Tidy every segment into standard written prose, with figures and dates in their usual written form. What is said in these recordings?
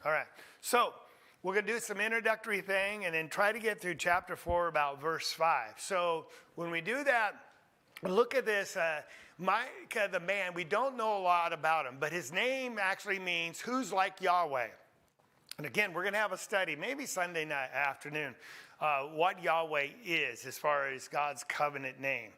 All right. So we're going to do some introductory thing and then try to get through chapter 4 about verse 5. So when we do that, look at this. Micah, the man, we don't know a lot about him, but his name actually means who's like Yahweh. And again, we're going to have a study, maybe Sunday night afternoon, what Yahweh is as far as God's covenant name.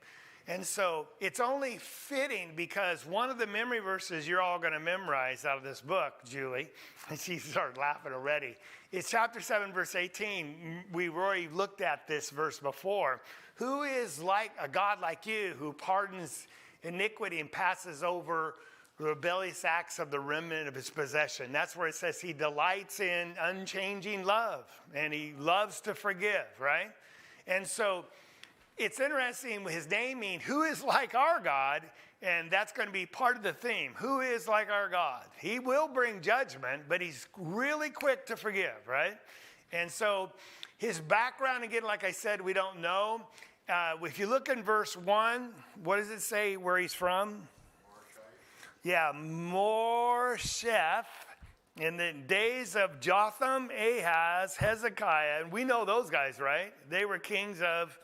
And so it's only fitting because one of the memory verses you're all going to memorize out of this book, Julie, and she started laughing already, is chapter 7, verse 18. We've already looked at this verse before. Who is like a God like you who pardons iniquity and passes over rebellious acts of the remnant of his possession? That's where it says he delights in unchanging love and he loves to forgive, right? And so it's interesting, his name means who is like our God, and that's going to be part of the theme. Who is like our God? He will bring judgment, but he's really quick to forgive, right? And so his background, again, like I said, we don't know. If you look in verse 1, what does it say where he's from? Yeah, Morsheth, in the days of Jotham, Ahaz, Hezekiah, and we know those guys, right? They were kings of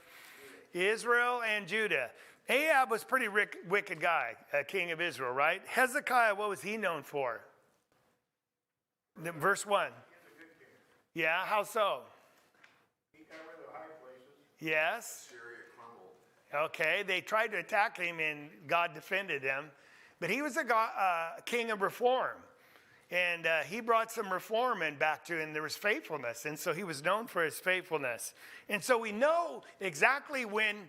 Israel and Judah. Ahab was a pretty wicked guy, a king of Israel, right? Hezekiah, what was he known for? Verse 1. Yeah, how so? He got rid of the high places. Yes. Syria crumbled. Okay, they tried to attack him and God defended them. But he was a king of reform. And he brought some reform in back to him, and there was faithfulness. And so he was known for his faithfulness. And so we know exactly when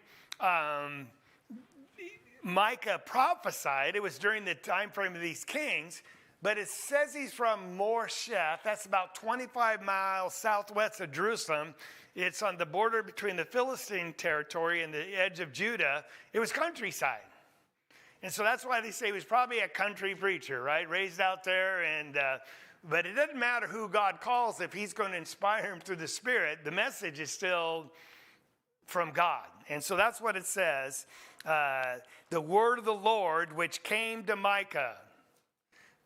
Micah prophesied. It was during the time frame of these kings. But it says he's from Morsheth. That's about 25 miles southwest of Jerusalem. It's on the border between the Philistine territory and the edge of Judah. It was countryside. And so that's why they say he was probably a country preacher, right? Raised out there. But it doesn't matter who God calls. If he's going to inspire him through the Spirit, the message is still from God. And so that's what it says. The word of the Lord, which came to Micah.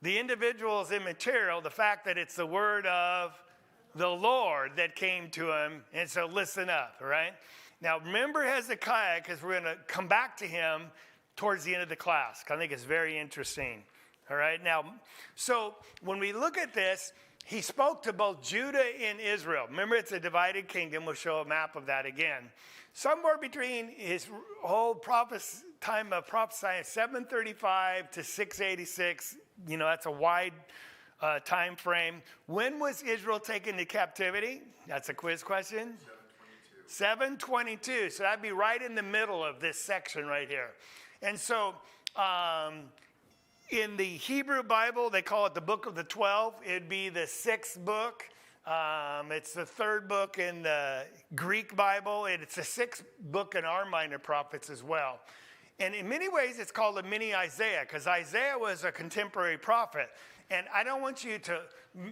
The individual is immaterial. The fact that it's the word of the Lord that came to him. And so listen up, all right? Now, remember Hezekiah, because we're going to come back to him towards the end of the class. I think it's very interesting. All right. Now, so when we look at this, he spoke to both Judah and Israel. Remember, it's a divided kingdom. We'll show a map of that again. Somewhere between his whole time of prophesying, 735 to 686, that's a wide time frame. When was Israel taken to captivity? That's a quiz question. 722. So that'd be right in the middle of this section right here. And so in the Hebrew Bible, they call it the Book of the 12. It'd be the 6th book. It's the 3rd book in the Greek Bible. It's the 6th book in our minor prophets as well. And in many ways, it's called a mini Isaiah because Isaiah was a contemporary prophet. And I don't want you to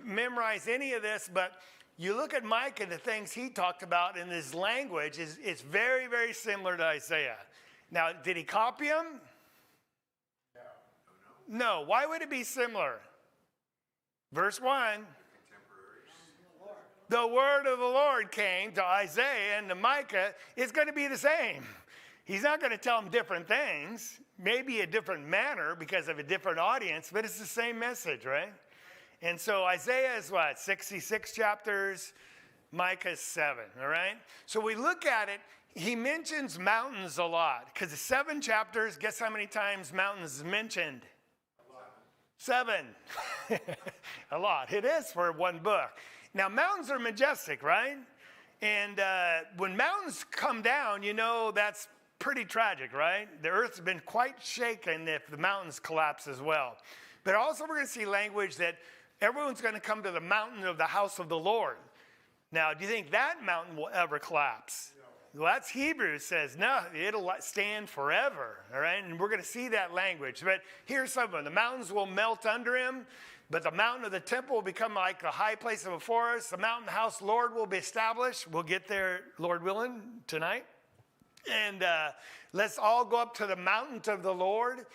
memorize any of this, but you look at Micah, the things he talked about in his language is very, very similar to Isaiah. Now, did he copy him? No. Why would it be similar? Verse 1. The word of the Lord came to Isaiah and to Micah. It's going to be the same. He's not going to tell them different things, maybe a different manner because of a different audience, but it's the same message, right? And so Isaiah is what? 66 chapters, Micah 7, all right? So we look at it. He mentions mountains a lot because the 7 chapters, guess how many times mountains is mentioned? 7. A lot. It is for one book. Now, mountains are majestic, right? And when mountains come down, that's pretty tragic, right? The earth's been quite shaken if the mountains collapse as well. But also we're going to see language that everyone's going to come to the mountain of the house of the Lord. Now, do you think that mountain will ever collapse? Well, that's Hebrews says, no, it'll stand forever, all right? And we're going to see that language. But here's some of them. The mountains will melt under him, but the mountain of the temple will become like the high place of a forest. The mountain house, Lord, will be established. We'll get there, Lord willing, tonight. And let's all go up to the mountain of the Lord.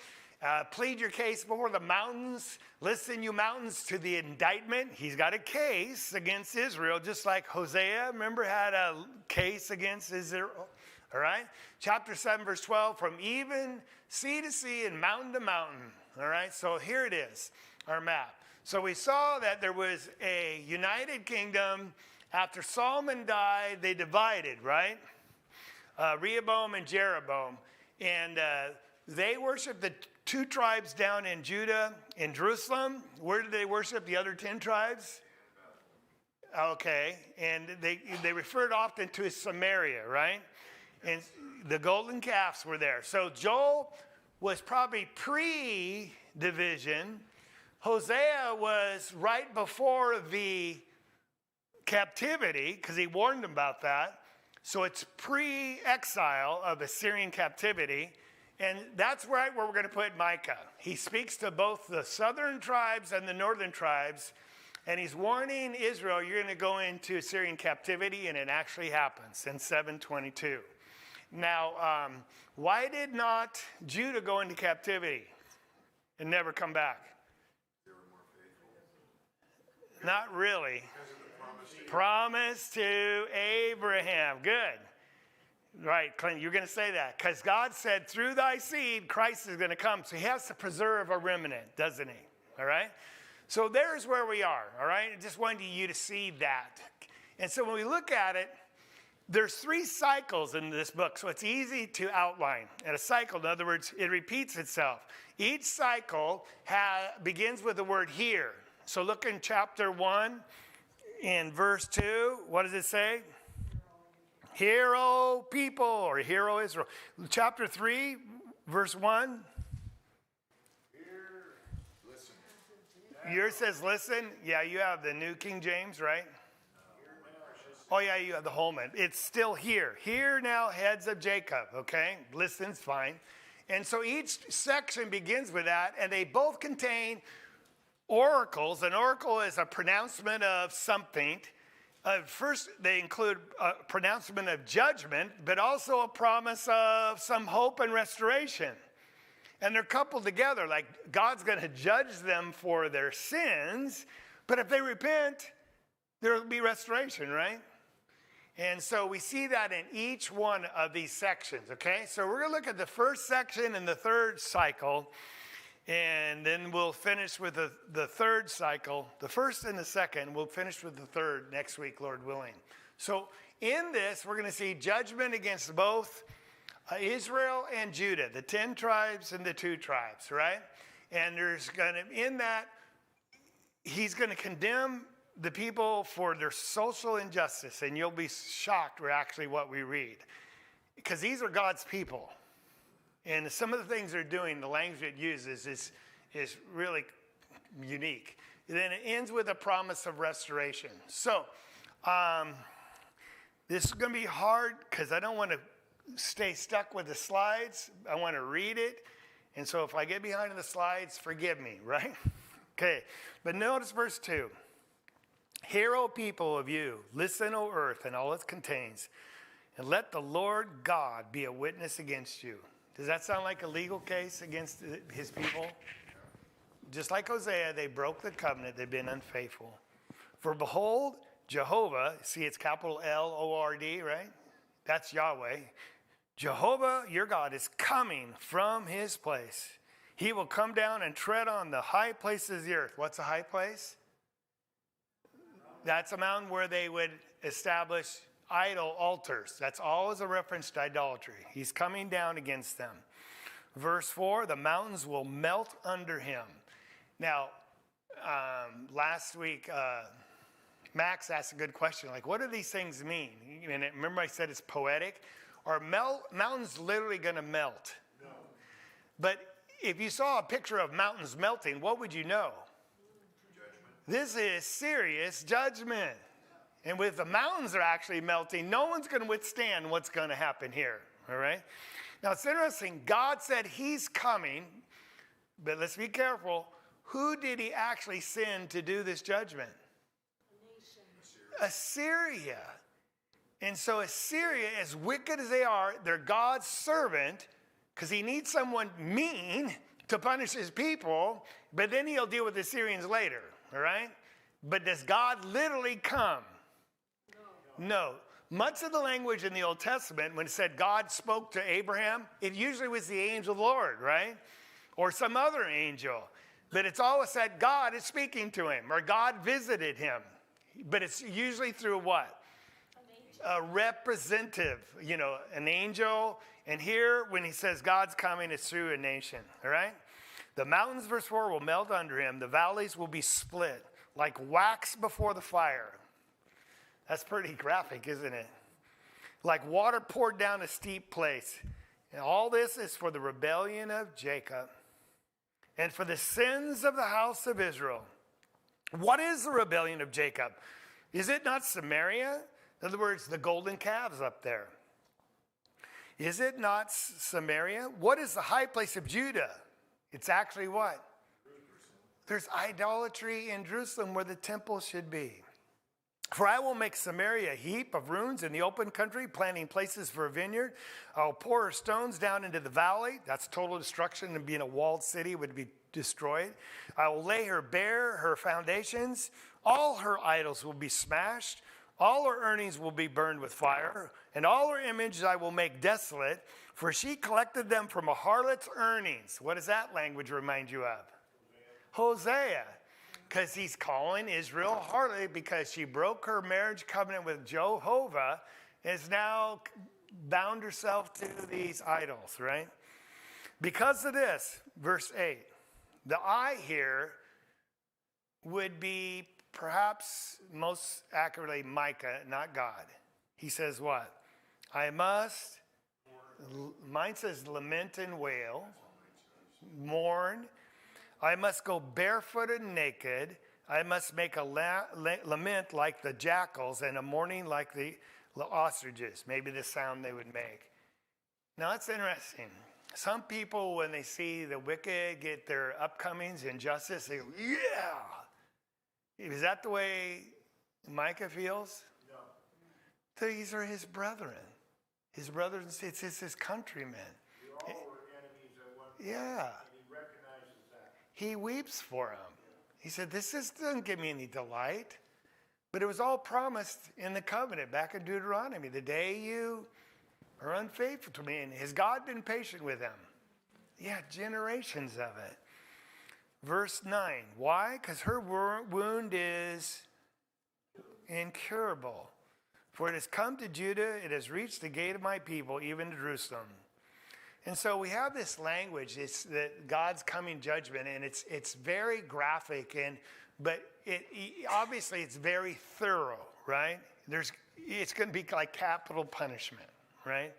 Plead your case before the mountains. Listen, you mountains, to the indictment. He's got a case against Israel, just like Hosea, remember, had a case against Israel. All right? Chapter 7, verse 12, from even sea to sea and mountain to mountain. All right? So here it is, our map. So we saw that there was a united kingdom. After Solomon died, they divided, right? Rehoboam and Jeroboam. And they worshiped the two tribes down in Judah, in Jerusalem. Where did they worship the other 10 tribes? Okay. And they referred often to as Samaria, right? And the golden calves were there. So Joel was probably pre-division. Hosea was right before the captivity, because he warned them about that. So it's pre-exile of Assyrian captivity. And that's right where we're going to put Micah. He speaks to both the southern tribes and the northern tribes. And he's warning Israel, you're going to go into Assyrian captivity. And it actually happens in 722. Now, why did not Judah go into captivity and never come back? They were more faithful. Not really. Because of the Promise to Abraham. Good. Right, Clint, you're going to say that. Because God said, through thy seed, Christ is going to come. So he has to preserve a remnant, doesn't he? All right? So there's where we are, all right? I just wanted you to see that. And so when we look at it, there's 3 cycles in this book, so it's easy to outline. And a cycle, in other words, it repeats itself. Each cycle begins with the word here. So look in chapter 1, in verse 2. What does it say? Hear, O people, or hear, O Israel. Chapter 3, verse 1. Hear, listen. Yours says listen. Yeah, you have the New King James, right? Oh, yeah, you have the Holman. It's still here. Hear now, heads of Jacob, okay? Listen's fine. And so each section begins with that, and they both contain oracles. An oracle is a pronouncement of something. First, they include a pronouncement of judgment, but also a promise of some hope and restoration. And they're coupled together, like God's going to judge them for their sins, but if they repent, there will be restoration, right? And so we see that in each one of these sections, okay? So we're going to look at the first section and the third cycle, and then we'll finish with the third cycle. The first and the second, we'll finish with the third next week, Lord willing. So in this, we're going to see judgment against both Israel and Judah, the 10 tribes and the 2 tribes, right? And there's going to, in that, he's going to condemn the people for their social injustice, and you'll be shocked with actually what we read, because these are God's people, and some of the things they're doing, the language it uses is really unique. And then it ends with a promise of restoration. So this is going to be hard because I don't want to stay stuck with the slides. I want to read it, and so if I get behind the slides, forgive me, right? Okay, but notice verse 2. Hear, O people of you, listen, O earth, and all it contains, and let the Lord God be a witness against you. Does that sound like a legal case against his people? Just like Hosea, they broke the covenant, they've been unfaithful. For behold, Jehovah, see it's capital L-O-R-D, right? That's Yahweh. Jehovah, your God, is coming from his place. He will come down and tread on the high places of the earth. What's a high place? That's a mountain where they would establish idol altars. That's always a reference to idolatry. He's coming down against them. Verse 4, the mountains will melt under him. Now, last week, Max asked a good question, like, what do these things mean? And remember I said it's poetic? Are mountains literally going to melt? No. But if you saw a picture of mountains melting, what would you know? This is serious judgment. And with the mountains are actually melting, no one's going to withstand what's going to happen here. All right? Now, it's interesting. God said he's coming, but let's be careful. Who did he actually send to do this judgment? Assyria. And so Assyria, as wicked as they are, they're God's servant because he needs someone mean to punish his people, but then he'll deal with the Syrians later, all right? But does God literally come? No. Much of the language in the Old Testament, when it said God spoke to Abraham, it usually was the angel of the Lord, right? Or some other angel. But it's always said God is speaking to him, or God visited him. But it's usually through what? A representative, an angel. And here, when he says God's coming, it's through a nation, all right? The mountains, verse 4, will melt under him. The valleys will be split like wax before the fire. That's pretty graphic, isn't it? Like water poured down a steep place. And all this is for the rebellion of Jacob and for the sins of the house of Israel. What is the rebellion of Jacob? Is it not Samaria? In other words, the golden calves up there. Is it not Samaria? What is the high place of Judah? It's actually what? There's idolatry in Jerusalem where the temple should be. For I will make Samaria a heap of ruins in the open country, planting places for a vineyard. I'll pour her stones down into the valley. That's total destruction, and being a walled city would be destroyed. I will lay her bare, her foundations. All her idols will be smashed. All her earnings will be burned with fire, and all her images I will make desolate, for she collected them from a harlot's earnings. What does that language remind you of? Hosea. Because he's calling Israel a harlot because she broke her marriage covenant with Jehovah and has now bound herself to these idols, right? Because of this, verse 8, the I here would be perhaps most accurately Micah, not God. He says what? I must, mine says lament and wail, mourn. I must go barefoot and naked. I must make a lament like the jackals and a mourning like the ostriches. Maybe the sound they would make. Now that's interesting. Some people, when they see the wicked get their upcomings in justice, they go, yeah. Is that the way Micah feels? No. These are his brethren. His brothers, it's his countrymen. We all were enemies at one point. Yeah. And he recognizes that. He weeps for them. He said, this doesn't give me any delight. But it was all promised in the covenant back in Deuteronomy. The day you are unfaithful to me. And has God been patient with them? Yeah, generations of it. Verse 9. Why? Because her wound is incurable. For it has come to Judah, it has reached the gate of my people, even to Jerusalem. And so we have this language, it's that God's coming judgment, and it's very graphic, but obviously it's very thorough, right? It's going to be like capital punishment, right?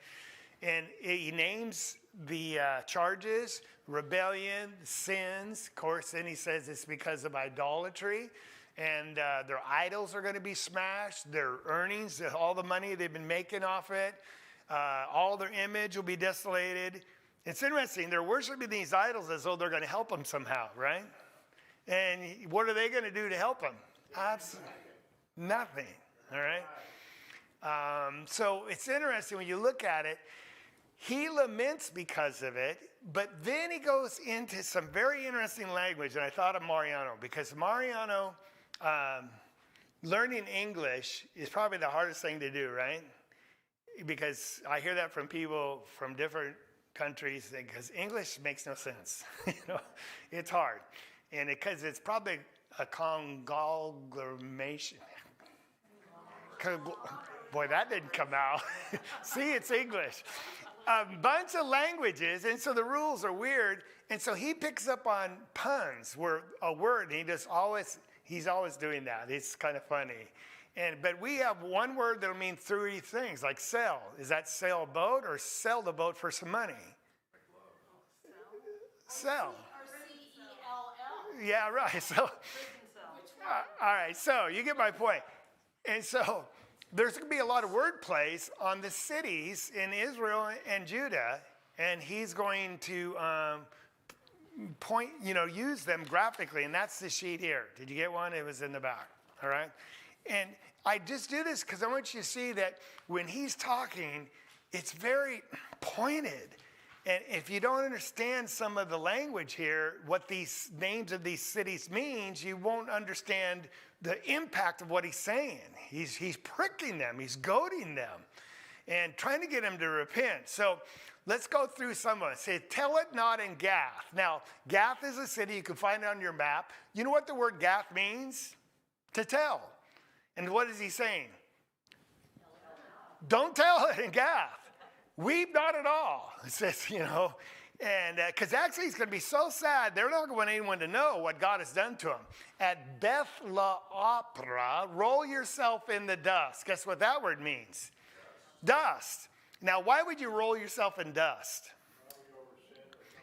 And he names the charges, rebellion, sins. Of course, then he says it's because of idolatry. And their idols are going to be smashed. Their earnings, all the money they've been making off it, all their image will be desolated. It's interesting. They're worshiping these idols as though they're going to help them somehow, right? And what are they going to do to help them? Absolutely nothing, all right? So it's interesting when you look at it. He laments because of it, but then he goes into some very interesting language, and I thought of Mariano, because Mariano, learning English is probably the hardest thing to do, right? Because I hear that from people from different countries, because English makes no sense. It's hard. And because it's probably a conglomeration. Boy, that didn't come out. See, it's English. A bunch of languages, and so the rules are weird. And so he picks up on puns, where a word, and he's always doing that. It's kind of funny. But we have one word that'll mean three things, like sell. Is that sell a boat or sell the boat for some money? Sell. C-E-L-L. Yeah, right. So, all right. So you get my point. And so there's going to be a lot of word plays on the cities in Israel and Judah, and he's going to use them graphically, and that's the sheet here. Did you get one? It was in the back, all right? And I just do this because I want you to see that when he's talking, it's very pointed. And if you don't understand some of the language here, what these names of these cities means, you won't understand the impact of what he's saying. He's pricking them, he's goading them, and trying to get them to repent. So let's go through some of it. Say, tell it not in Gath. Now, Gath is a city, you can find it on your map. You know what the word Gath means? To tell. And what is he saying? Don't tell it in Gath. Weep not at all. It says, and because actually it's going to be so sad, they're not going to want anyone to know what God has done to them. At Beth La Opera, roll yourself in the dust. Guess what that word means? Dust. Now, why would you roll yourself in dust?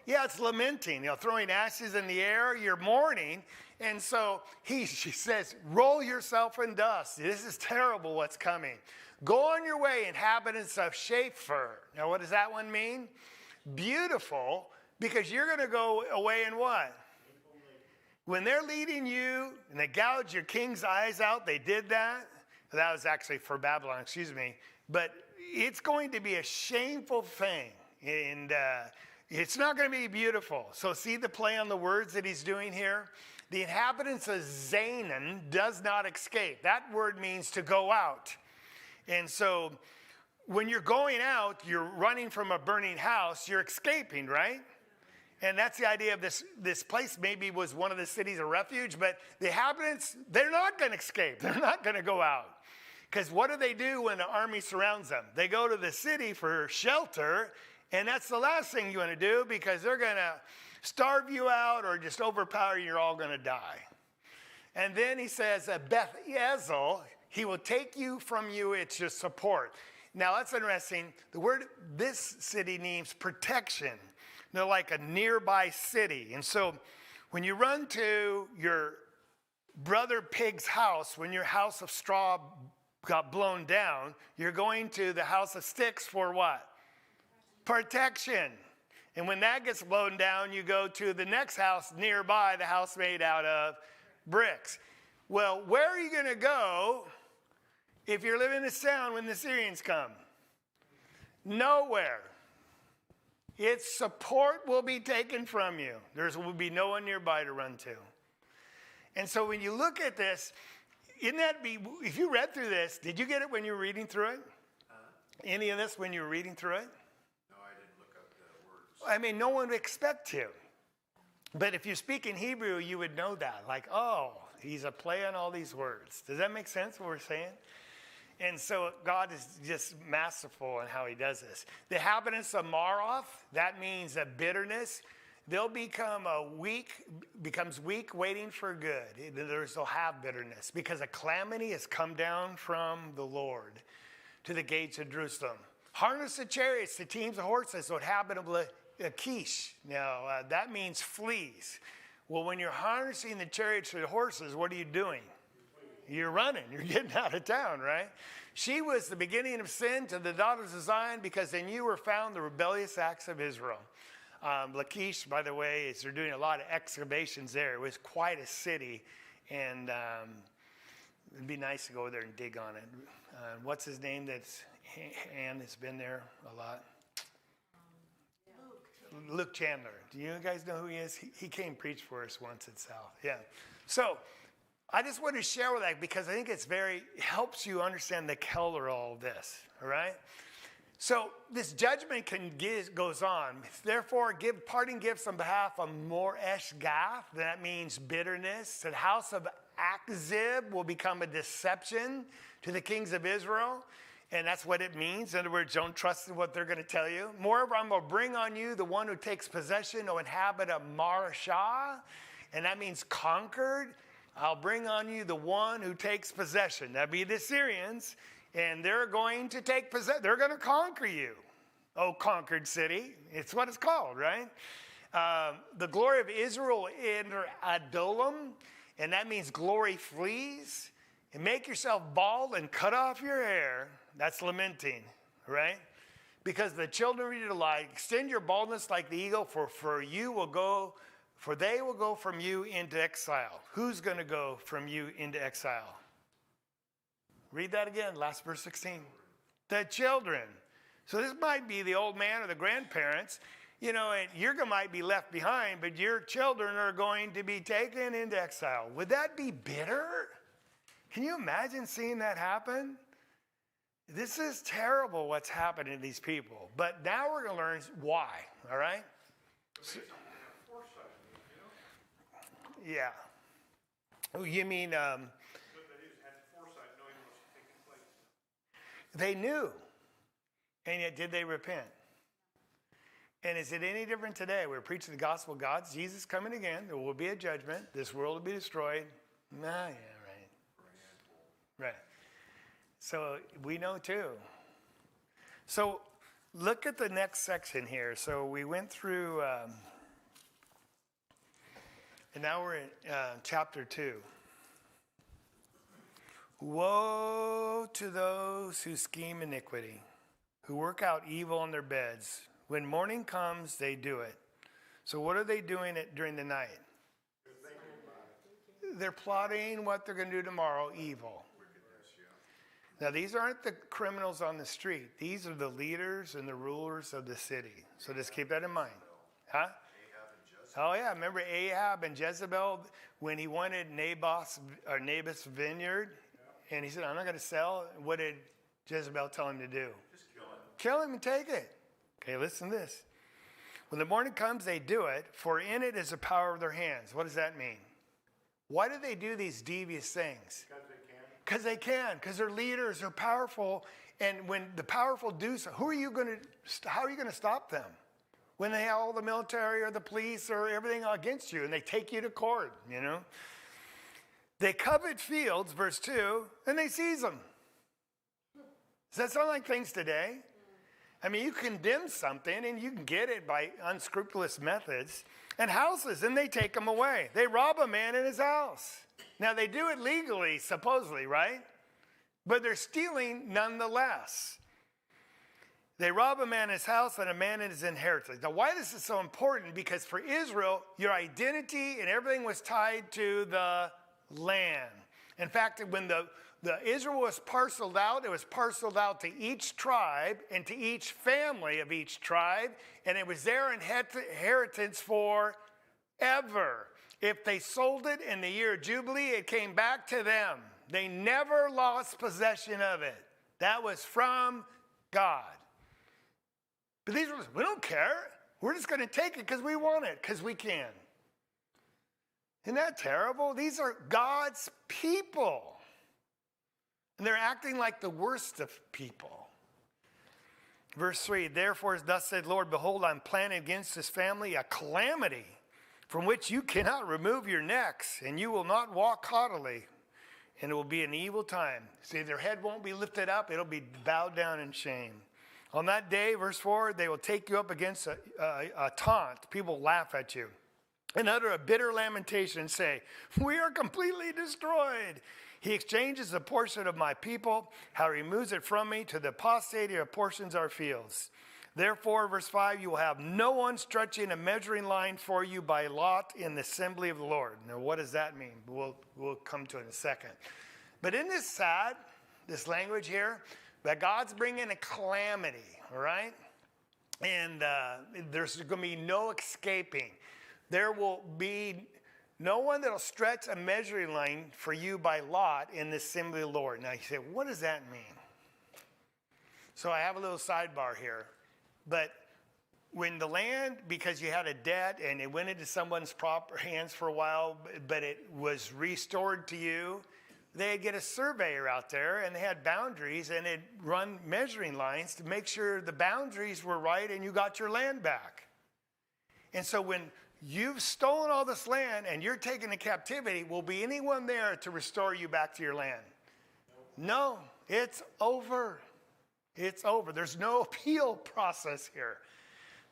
Yeah, it's lamenting, throwing ashes in the air, you're mourning. And so she says, roll yourself in dust. This is terrible what's coming. Go on your way, inhabitants of Hafer. Now, what does that one mean? Beautiful, because you're going to go away in what? When they're leading you and they gouge your king's eyes out, they did that. That was actually for Babylon, excuse me. But it's going to be a shameful thing. And it's not going to be beautiful. So see the play on the words that he's doing here? The inhabitants of Zaanan does not escape. That word means to go out. And so when you're going out, you're running from a burning house, you're escaping, right? And that's the idea of this place maybe was one of the cities of refuge, but the inhabitants, they're not going to escape. They're not going to go out. Because what do when the army surrounds them? They go to the city for shelter, and that's the last thing you want to do because they're going to starve you out or just overpower you. You're all going to die. And then he says, Beth Ezel, he will take you from you, it's your support. Now that's interesting. The word, this city means protection. They're like a nearby city. And so when you run to your brother pig's house, when your house of straw got blown down, you're going to the house of sticks for what? Protection. And when that gets blown down, you go to the next house nearby, the house made out of bricks. Well, where are you going to go if you're living in this town when the Syrians come? Nowhere. Its support will be taken from you. There will be no one nearby to run to. And so when you look at this, if you read through this, did you get it when you were reading through it? Any of this when you were reading through it? No, I didn't look up the words. No one would expect to. But if you speak in Hebrew, you would know that. Like, oh, he's a play on all these words. Does that make sense what we're saying? And so God is just masterful in how he does this. The inhabitants of Maroth, that means a bitterness. They'll becomes weak, waiting for good. They'll have bitterness because a calamity has come down from the Lord to the gates of Jerusalem. Harness the chariots, the teams of horses, so inhabit of Lachish. Now, that means fleas. Well, when you're harnessing the chariots or the horses, what are you doing? You're running. You're getting out of town, right? She was the beginning of sin to the daughters of Zion because in you were found the rebellious acts of Israel. Lachish, by the way, they're doing a lot of excavations there. It was quite a city, and it'd be nice to go there and dig on it. What's his name that's Ann has been there a lot? Luke Chandler. Do you guys know who he is? He came preach for us once at South. Yeah. So I just want to share with that because I think it helps you understand the color of all of this. All right. So this judgment goes on. Therefore, give parting gifts on behalf of Moresh Gath. That means bitterness. The house of Akzib will become a deception to the kings of Israel. And that's what it means. In other words, don't trust in what they're going to tell you. Moreover, I'm going to bring on you the one who takes possession, O inhabit of Marashah. And that means conquered. I'll bring on you the one who takes possession. That'd be the Assyrians. And they're going to take possession. They're going to conquer you, O conquered city. It's what it's called, right? The glory of Israel enter Adullam. And that means glory flees. And make yourself bald and cut off your hair. That's lamenting, right? Because the children of your delight, extend your baldness like the eagle, for they will go from you into exile. Who's going to go from you into exile? Read that again, last verse 16. The children. So this might be the old man or the grandparents. You know, and you might be left behind, but your children are going to be taken into exile. Would that be bitter? Can you imagine seeing that happen? This is terrible what's happening to these people. But now we're going to learn why, all right? So, yeah. Oh, you mean they knew, and yet did they repent? And is it any different today? We're preaching the gospel of God. Jesus coming again. There will be a judgment. This world will be destroyed. Yeah, right. Right. So we know too. So look at the next section here. So we went through, and now we're in chapter 2. Woe to those who scheme iniquity, who work out evil on their beds. When morning comes, they do it. So what are they doing during the night? They're plotting what they're going to do tomorrow, evil. Now, these aren't the criminals on the street. These are the leaders and the rulers of the city. So just keep that in mind. Huh? Oh, yeah. Remember Ahab and Jezebel when he wanted Naboth's vineyard? And he said, I'm not going to sell. What did Jezebel tell him to do? Just kill him. Kill him and take it. Okay, listen to this. When the morning comes, they do it, for in it is the power of their hands. What does that mean? Why do they do these devious things? Because they can. Because they're leaders, they're powerful. And when the powerful do so, how are you going to stop them? When they have all the military or the police or everything against you and they take you to court, you know? They covet fields, verse 2, and they seize them. Does that sound like things today? I mean, you condemn something and you can get it by unscrupulous methods. And houses, and they take them away. They rob a man in his house. Now, they do it legally, supposedly, right? But they're stealing nonetheless. They rob a man in his house and a man in his inheritance. Now, why this is so important? Because for Israel, your identity and everything was tied to the land. In fact, when the Israel was parceled out, it was parceled out to each tribe and to each family of each tribe, and it was their inheritance forever. If they sold it in the year of Jubilee, it came back to them. They never lost possession of it. That was from God. But these were, we don't care. We're just going to take it because we want it, because we can. Isn't that terrible? These are God's people. And they're acting like the worst of people. Verse 3, therefore, thus said Lord, behold, I'm planning against this family a calamity from which you cannot remove your necks, and you will not walk haughtily, and it will be an evil time. See, their head won't be lifted up, it'll be bowed down in shame. On that day, verse 4, they will take you up against a taunt. People laugh at you and utter a bitter lamentation and say, we are completely destroyed. He exchanges a portion of my people, how he removes it from me, to the posterity of portions our fields. Therefore, verse 5, you will have no one stretching a measuring line for you by lot in the assembly of the Lord. Now, what does that mean? We'll come to it in a second. But isn't this sad, this language here, that God's bringing a calamity, all right? And there's going to be no escaping. There will be no one that will stretch a measuring line for you by lot in the assembly of the Lord. Now you say, what does that mean? So I have a little sidebar here. But when the land, because you had a debt and it went into someone's proper hands for a while, but it was restored to you, they'd get a surveyor out there and they had boundaries and they'd run measuring lines to make sure the boundaries were right and you got your land back. And so when you've stolen all this land and you're taken to captivity, will be anyone there to restore you back to your land? No, it's over. It's over. There's no appeal process here.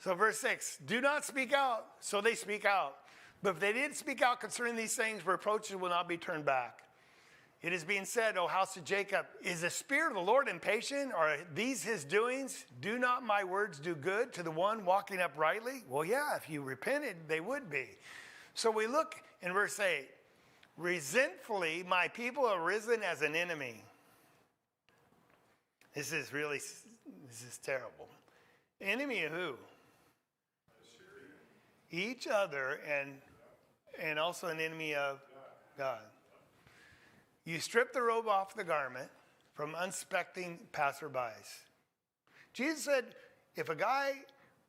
So verse 6, do not speak out. So they speak out. But if they didn't speak out concerning these things, reproaches will not be turned back. It is being said, O house of Jacob, is the spirit of the Lord impatient? Are these his doings? Do not my words do good to the one walking uprightly? Well, yeah, if you repented, they would be. So we look in verse 8. Resentfully, my people are risen as an enemy. This is terrible. Enemy of who? each other and also an enemy of God. You strip the robe off the garment from unsuspecting passerbys. Jesus said, if a guy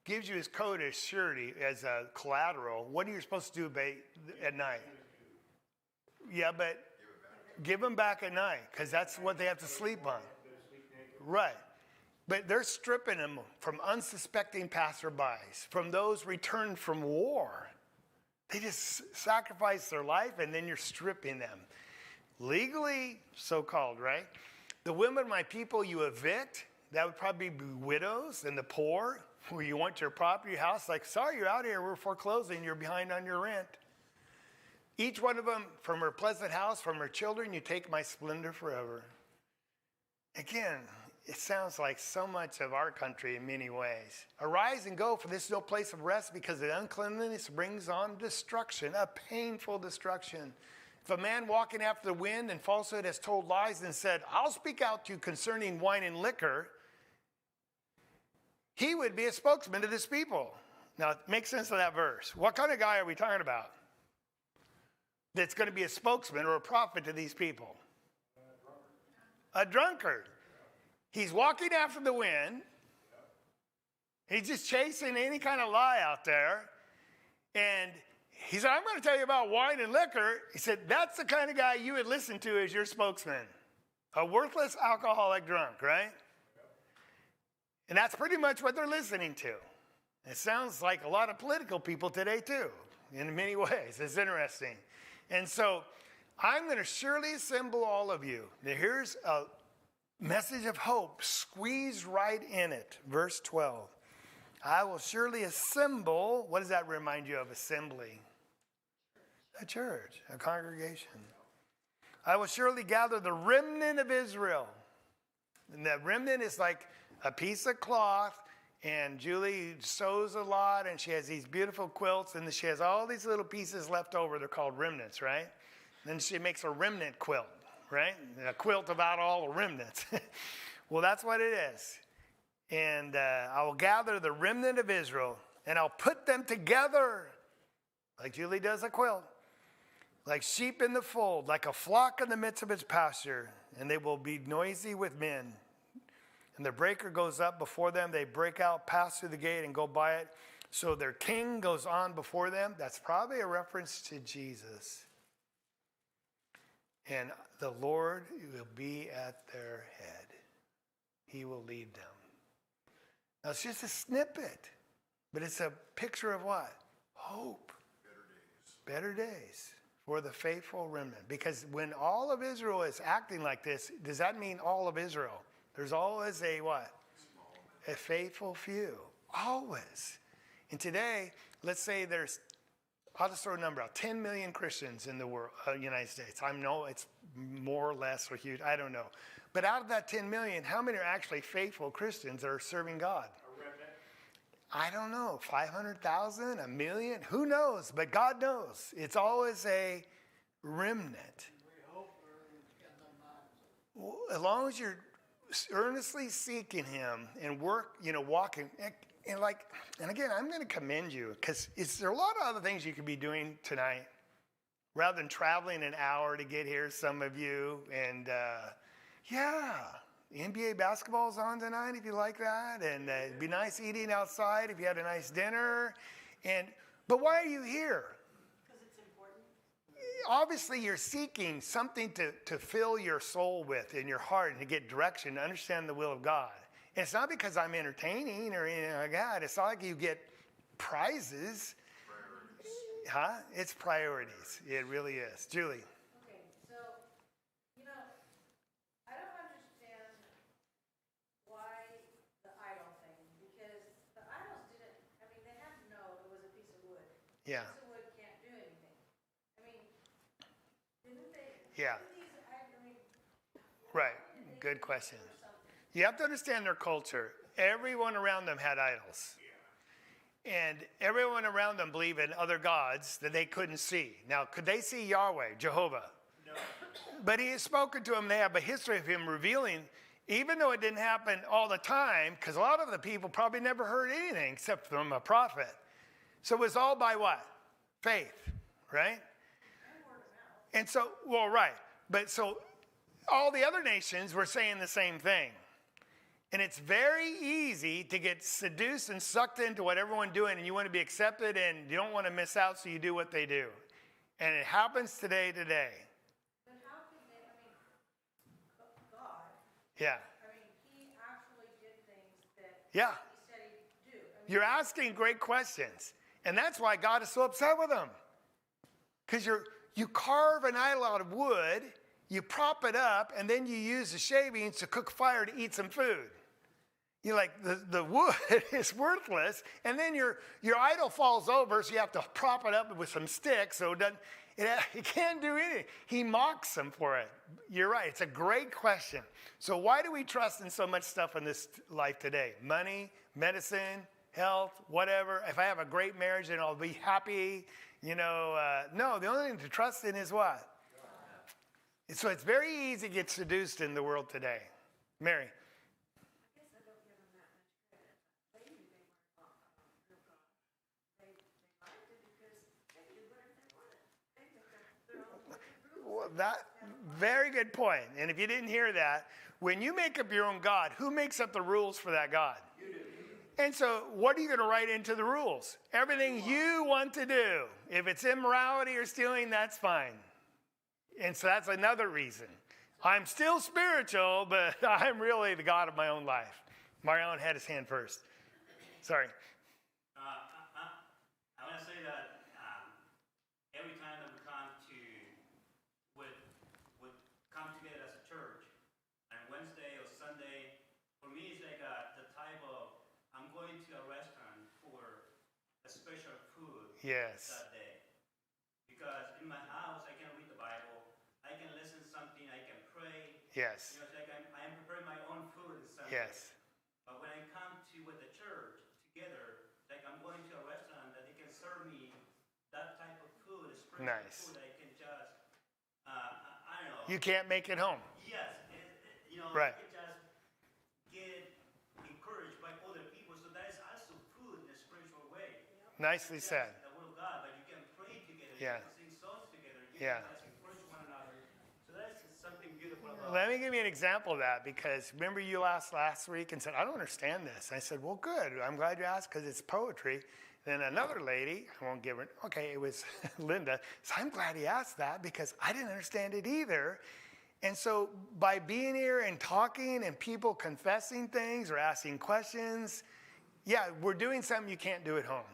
gives you his coat as surety, as a collateral, what are you supposed to do at night? Yeah, but give him back at night, because that's what they have to sleep on. Right. But they're stripping him from unsuspecting passerbys, from those returned from war. They just sacrifice their life, and then you're stripping them. Legally, so-called, right? The women of my people you evict, that would probably be widows and the poor, where you want your property, your house, like, sorry, you're out here, we're foreclosing, you're behind on your rent. Each one of them, from her pleasant house, from her children, you take my splendor forever. Again, it sounds like so much of our country in many ways. Arise and go, for this is no place of rest, because the uncleanliness brings on destruction, a painful destruction. If a man walking after the wind and falsehood has told lies and said, I'll speak out to you concerning wine and liquor, he would be a spokesman to this people. Now, make sense of that verse. What kind of guy are we talking about that's going to be a spokesman or a prophet to these people? A drunkard. He's walking after the wind. He's just chasing any kind of lie out there. And he said, I'm going to tell you about wine and liquor. He said, that's the kind of guy you would listen to as your spokesman. A worthless alcoholic drunk, right? And that's pretty much what they're listening to. It sounds like a lot of political people today, too, in many ways. It's interesting. And so I'm going to surely assemble all of you. Now, here's a message of hope squeezed right in it. Verse 12. I will surely assemble. What does that remind you of, assembly? A church, a congregation. I will surely gather the remnant of Israel. And that remnant is like a piece of cloth, and Julie sews a lot, and she has these beautiful quilts, and she has all these little pieces left over. They're called remnants, right? And then she makes a remnant quilt, right? A quilt about all the remnants. Well, that's what it is. And I will gather the remnant of Israel, and I'll put them together, like Julie does a quilt, like sheep in the fold, like a flock in the midst of its pasture, and they will be noisy with men. And the breaker goes up before them. They break out, pass through the gate, and go by it. So their king goes on before them. That's probably a reference to Jesus. And the Lord will be at their head. He will lead them. Now, it's just a snippet, but it's a picture of what? Hope. Better days for the faithful remnant. Because when all of Israel is acting like this, does that mean all of Israel? There's always a what? A faithful few. Always. And today, let's say there's, I'll just throw a number out, 10 million Christians in the world, United States. I know it's more or less or huge. I don't know. But out of that 10 million, how many are actually faithful Christians that are serving God? I don't know. 500,000? A million? Who knows? But God knows. It's always a remnant. Well, as long as you're earnestly seeking him and work, walking, and again, I'm going to commend you, because is there a lot of other things you could be doing tonight rather than traveling an hour to get here, some of you, and NBA basketball's on tonight if you like that, and it'd be nice eating outside if you had a nice dinner, but why are you here? Obviously, you're seeking something to fill your soul with in your heart and to get direction, to understand the will of God. And it's not because I'm entertaining or anything like that. It's not like you get prizes. Priorities. It's priorities. It really is. Julie. Okay, so, I don't understand why the idol thing, because the idols didn't, they had to know it was a piece of wood. Yeah. Yeah. Right. Good question. You have to understand their culture. Everyone around them had idols. And everyone around them believed in other gods that they couldn't see. Now, could they see Yahweh, Jehovah? No. But he has spoken to them. They have a history of him revealing, even though it didn't happen all the time, because a lot of the people probably never heard anything except from a prophet. So it was all by what? Faith, right? And so, well, right. But so all the other nations were saying the same thing. And it's very easy to get seduced and sucked into what everyone's doing, and you want to be accepted and you don't want to miss out, so you do what they do. And it happens today. But how could they, I mean, God, Yeah. I mean, he actually did things that Yeah. he said he'd do. I mean, You're asking great questions. And that's why God is so upset with them. Because you carve an idol out of wood, you prop it up, and then you use the shavings to cook fire to eat some food. You're like, the wood is worthless, and then your idol falls over, so you have to prop it up with some sticks, so it can't do anything. He mocks them for it. You're right. It's a great question. So why do we trust in so much stuff in this life today? Money, medicine, health, whatever. If I have a great marriage, then I'll be happy. No, the only thing to trust in is what? So it's very easy to get seduced in the world today. Mary. I guess I don't give them that much credit. They knew they weren't real God. They liked it because they did whatever they wanted. They took their own rules. Well, that very good point. And if you didn't hear that, when you make up your own God, who makes up the rules for that God? You do. And so what are you going to write into the rules? Everything you want to do. If it's immorality or stealing, that's fine. And so that's another reason. I'm still spiritual, but I'm really the God of my own life. Marion had his hand first. Sorry. I want to say that every time that we would come together as a church, on Wednesday or Sunday, for me it's like the type of, I'm going to a restaurant for a special food Yes. that day. Because in my house, I can read the Bible, I can listen to something, I can pray. Yes. It's like I'm preparing my own food and something. Yes. But when I come to with the church together, like I'm going to a restaurant that they can serve me that type of food, spiritual Nice. food I can just, I don't know. You can't make it home. Yes, Right. I can just get encouraged by other people. So that is also food in a spiritual way. Nicely said. The will of God, but you can pray together, Yeah. you can sing songs together, you Yeah. can just encourage one another. So that's something beautiful about Let me give you an example of that, because remember you asked last week and said, I don't understand this. I said, well, good. I'm glad you asked, because it's poetry. Then another lady, I won't give her, okay, it was Linda. So I'm glad he asked that, because I didn't understand it either. And so by being here and talking and people confessing things or asking questions, yeah, we're doing something you can't do at home.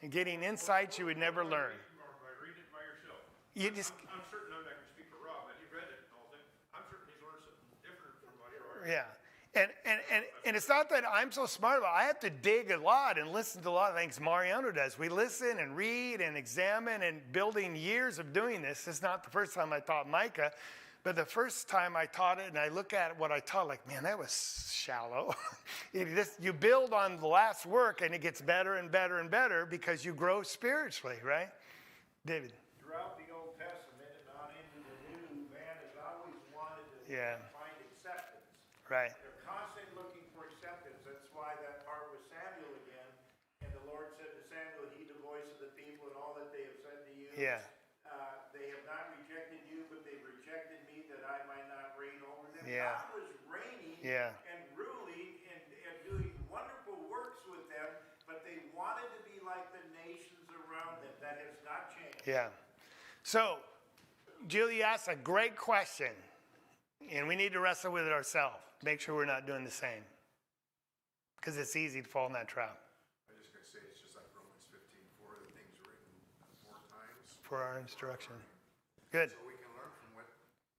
And getting insights you would never learn. Or by reading it by yourself. You just, I'm certain, I'm not going to speak for Rob, but he read it and all that. I'm certain he's learned something different from what you're already. yeah. And it's not that I'm so smart about it. I have to dig a lot and listen to a lot of things Mariano does. We listen and read and examine, and building years of doing this. It's not the first time I taught Micah, but the first time I taught it and I look at what I taught, like, man, that was shallow. You build on the last work and it gets better and better and better because you grow spiritually, right? David. Throughout the Old Testament and on into the New, man has always wanted to Yeah. find acceptance. Right. They're constantly looking for acceptance. That's why that part was Samuel again. And the Lord said to Samuel, heed the voice of the people and all that they have said to you. Yeah. They have not rejected you, but they've rejected me that I might not reign over them. Yeah. God was reigning Yeah. and ruling and doing wonderful works with them, but they wanted to be like the nations around them. That has not changed. Yeah. So, Julie asked a great question, and we need to wrestle with it ourselves. Make sure we're not doing the same, because it's easy to fall in that trap. I'm just going to say, it's just like Romans 15:4, the things written 4 times. For our instruction. Good. So we can learn from what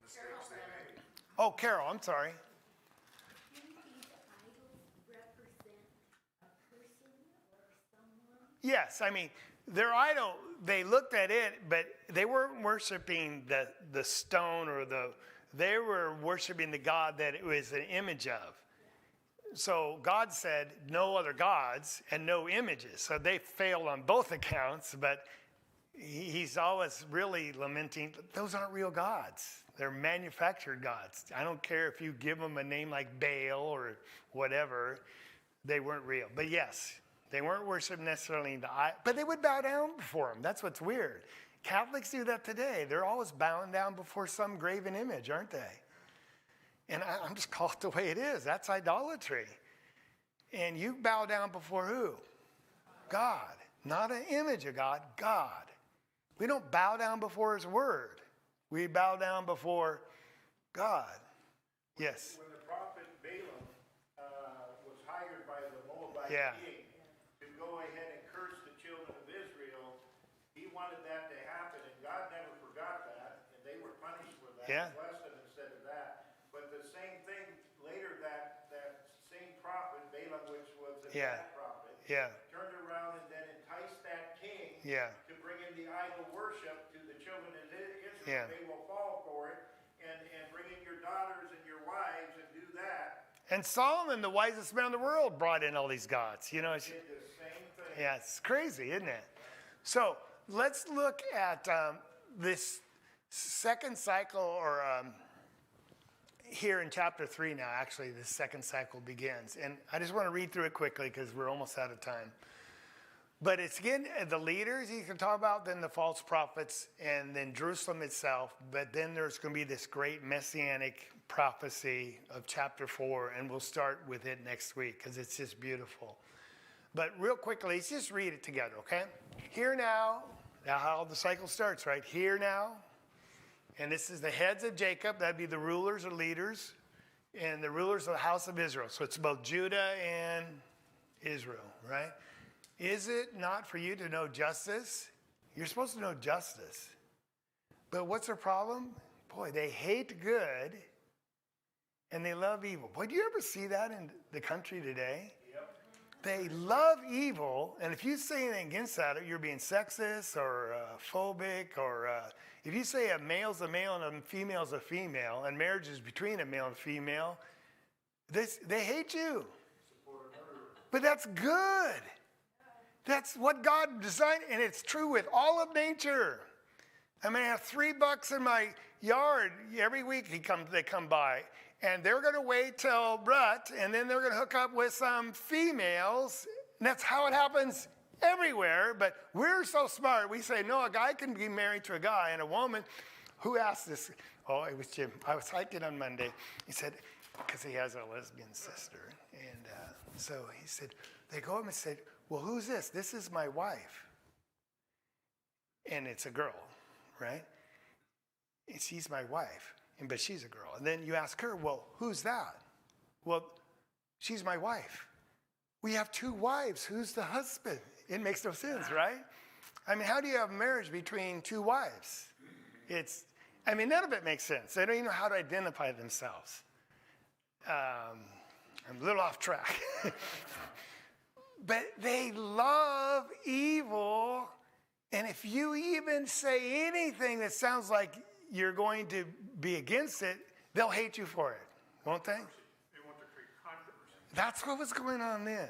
mistakes they made. Oh, Carol, I'm sorry. Do these idols represent a person or someone? Yes, I mean, their idol, they looked at it, but they weren't worshiping the stone or they were worshiping the God that it was an image of. So God said no other gods and no images. So they failed on both accounts, but he's always really lamenting, those aren't real gods. They're manufactured gods. I don't care if you give them a name like Baal or whatever, they weren't real. But yes, They weren't worshiping necessarily the eye, but they would bow down before him. That's what's weird. Catholics do that today. They're always bowing down before some graven image, aren't they? And I'm just call it the way it is. That's idolatry. And you bow down before who? God. Not an image of God, God. We don't bow down before his word. We bow down before God. Yes. When the prophet Balaam was hired by the Moabite Yeah. king to go ahead and curse the children of Israel, he wanted that to happen, and God never forgot that, and they were punished for that. Yeah. Blessed them instead of that. But the same thing later, that same prophet Balaam, which was a Yeah. bad prophet, Yeah. turned around and then enticed that king Yeah. to bring in the idol worship to the children of Israel. Yeah. They will fall for it, and bring in your daughters and your wives and do that. And Solomon, the wisest man in the world, brought in all these gods. You know, it's, Did the same thing. yeah, it's crazy, isn't it? So let's look at this second cycle, or here in chapter 3 now, actually, the second cycle begins. And I just want to read through it quickly because we're almost out of time. But it's again the leaders you can talk about, then the false prophets, and then Jerusalem itself. But then there's going to be this great messianic prophecy of chapter 4, and we'll start with it next week because it's just beautiful. But real quickly, let's just read it together, okay? Here now how the cycle starts, right? Here now, and this is the heads of Jacob, that'd be the rulers or leaders, and the rulers of the house of Israel. So it's both Judah and Israel, right? Is it not for you to know justice? You're supposed to know justice. But what's their problem? Boy, they hate good and they love evil. Boy, do you ever see that in the country today? Yep. They love evil, and if you say anything against that, you're being sexist or phobic, or if you say a male's a male and a female's a female, and marriage is between a male and female, they hate you. But that's good. That's what God designed, and it's true with all of nature. I mean, I have $3 in my yard every week. They come by, and they're going to wait till rut, and then they're going to hook up with some females. And that's how it happens everywhere. But we're so smart. We say, no, a guy can be married to a guy, and a woman. Who asked this? Oh, it was Jim. I was hiking on Monday. He said, because he has a lesbian sister, and so he said, they go up and said, well, who's this? This is my wife. And it's a girl, right? And she's my wife, but she's a girl. And then you ask her, well, who's that? Well, she's my wife. We have 2 wives. Who's the husband? It makes no sense, right? I mean, how do you have marriage between 2 wives? None of it makes sense. They don't even know how to identify themselves. I'm a little off track. But they love evil, and if you even say anything that sounds like you're going to be against it, they'll hate you for it, won't they? They want to create controversy. That's what was going on then.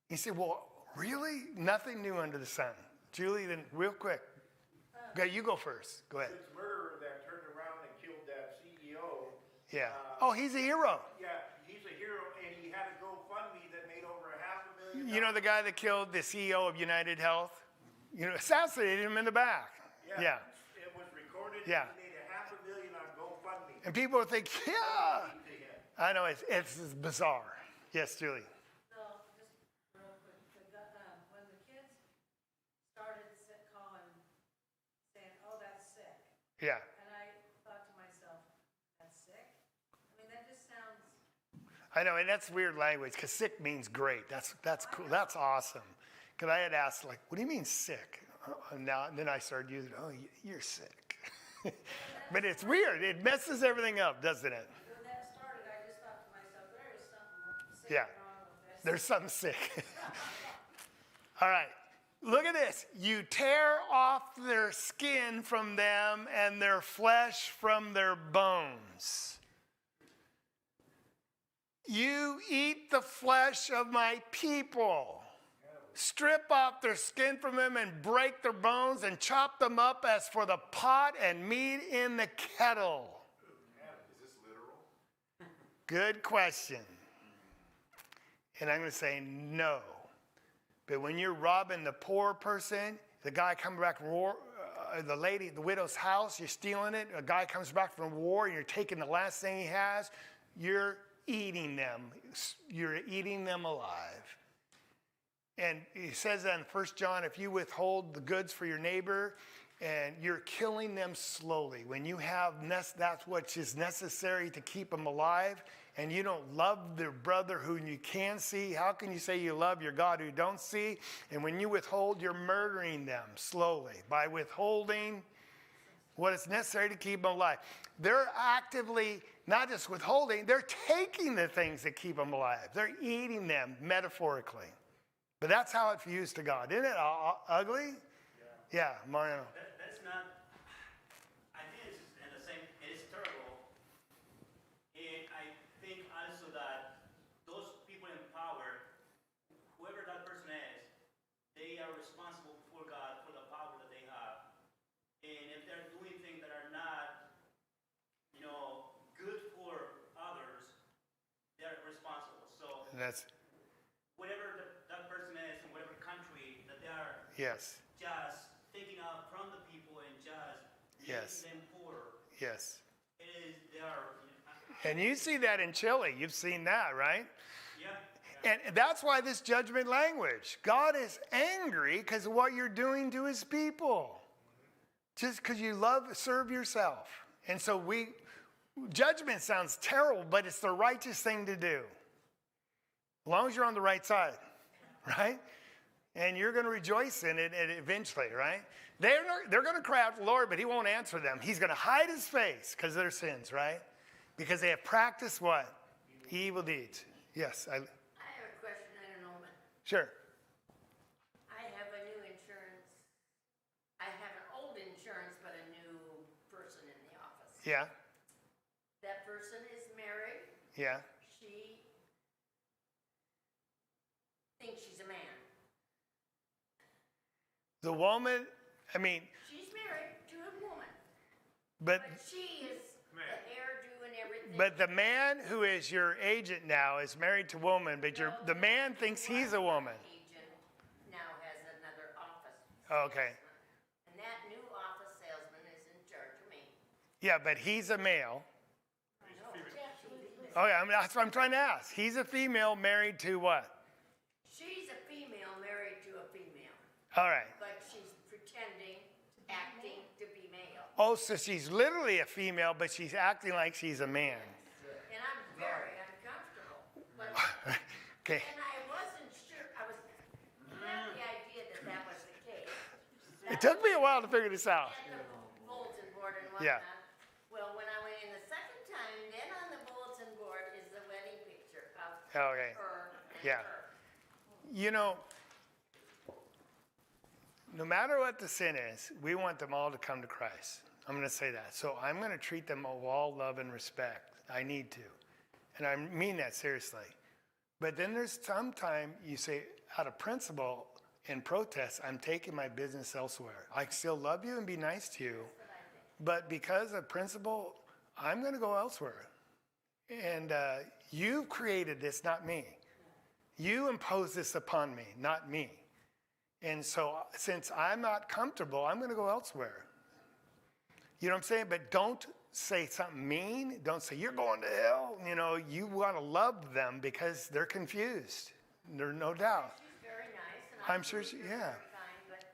You say, well, really? Nothing new under the sun. Julie, then real quick. Okay, you go first. Go ahead. This murderer that turned around and killed that CEO. Yeah. Oh, he's a hero. Yeah, he's a hero, and he had a GoFundMe that made over $500,000. You know the guy that killed the CEO of United Health? You know, assassinated him in the back. Yeah. It was recorded. Yeah. He made $500,000 on GoFundMe. And people would think, yeah. To him. I know, it's bizarre. Yes, Julie. So, just real quick, when the kids started calling, saying, oh, that's sick, Yeah. and I thought to myself, that's sick? I mean, that just sounds, I know, and that's weird language because sick means great. That's cool. That's awesome. Because I had asked, like, what do you mean sick? And then I started using, oh, you're sick. But it's weird. It messes everything up, doesn't it? when that started, I just thought to myself, there is something sick Yeah. wrong with this. There's something sick. All right. Look at this. You tear off their skin from them and their flesh from their bones. You eat the flesh of my people. Strip off their skin from them and break their bones and chop them up as for the pot and meat in the kettle. Is this literal? Good question. And I'm going to say no. But when you're robbing the poor person, the guy coming back from war, the lady, the widow's house, you're stealing it. A guy comes back from war and you're taking the last thing he has. You're eating them. You're eating them alive. And he says that in 1 John, if you withhold the goods for your neighbor, and you're killing them slowly. When you have, that's what is necessary to keep them alive, and you don't love their brother who you can see, how can you say you love your God who you don't see? And when you withhold, you're murdering them slowly by withholding what is necessary to keep them alive. They're actively not just withholding, they're taking the things that keep them alive. They're eating them metaphorically. But that's how it views to God. Isn't it ugly? Yeah, Mariano. That's not, I think it's in the same, it is terrible. And I think also that those people in power, whoever that person is, they are responsible for God, for the power that they have. And if they're doing things that are not, good for others, they're responsible. So That's, whatever that person is in whatever country, that they are yes, just taking out from the people and just Yes. making them poor. yes. It is, they are, And you see that in Chile. You've seen that, right? yeah. And that's why this judgment language. God is angry because of what you're doing to his people. Just because you serve yourself. And so judgment sounds terrible, but it's the righteous thing to do. As long as you're on the right side, right? And you're going to rejoice in it eventually, right? They're going to cry out to the Lord, but he won't answer them. He's going to hide his face because of their sins, right? Because they have practiced what? Evil deeds. Yes. I have a question, I don't know, but Sure. I have a new insurance. I have an old insurance, but a new person in the office. Yeah. That person is married. Yeah. She thinks she's a man. The woman, I mean, She's married to a woman, but but she is the hairdo and everything. But the man who is your agent now is married to a woman, but the man thinks he's a woman. Agent now has another office. Okay. And that new office salesman is in charge of me. Yeah, but he's a male. I know. Oh, yeah, that's what I'm trying to ask. He's a female married to what? She's a female married to a female, All right. but she's pretending, acting to be male. Oh, so she's literally a female, but she's acting like she's a man. And I'm very uncomfortable. But, Okay. and I wasn't sure, I had the idea that that was the case. It took me a while to figure this out. And the bulletin board and Yeah. whatnot. Well, when I went in the second time, then on the bulletin board is the wedding picture of Okay. her and Yeah. her. You know, no matter what the sin is, we want them all to come to Christ. I'm going to say that. So I'm going to treat them with all love and respect. I need to. And I mean that seriously. But then there's some time you say, out of principle, in protest, I'm taking my business elsewhere. I still love you and be nice to you. But because of principle, I'm going to go elsewhere. And you've created this, not me. You imposed this upon me, not me. And so since I'm not comfortable, I'm going to go elsewhere. You know what I'm saying? But don't say something mean. Don't say, you're going to hell. You want to love them because they're confused. There's no doubt. She's very nice. And I'm sure, yeah.